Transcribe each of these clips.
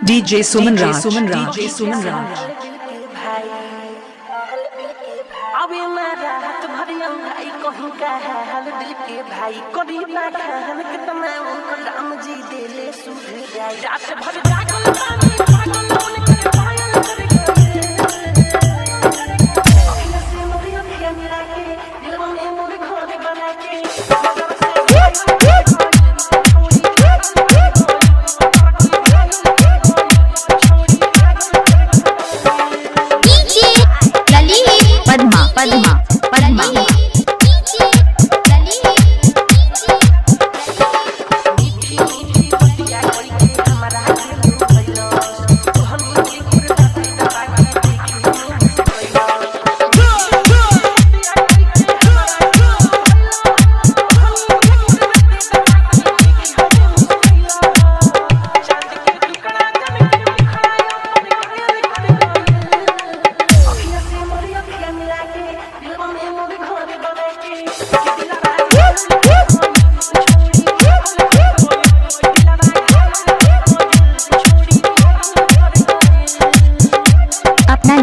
DJ Suman Raj, DJ Suman Raj. अबे मेरा हाथ भरिया भाई कहूँ का है हाल दिल के भाई कभी बात है कितना उनको राम जी दे ले सुध जाए रात भर जागल पानी पागल उनके पायल करके अपने से मोरी अखियाँ मिला के दिल में मोर घर बना के पद्मा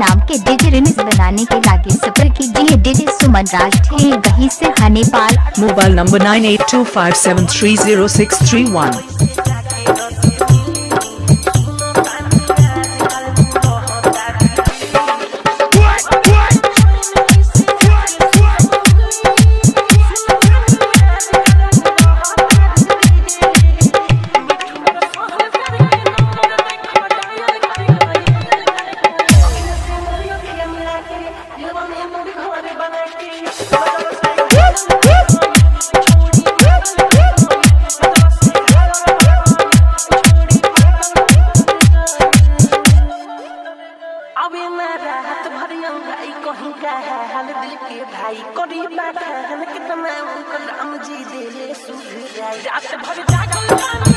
बनाने के लागे सफर कीजिए डीजे सुमन राज थे गही से नेपाल। Mobile number 9825730631। कहूँ का है हाल दिल के भाई कभी बात है कितना उनको राम जी दे ले सुध जाए रात भर जागल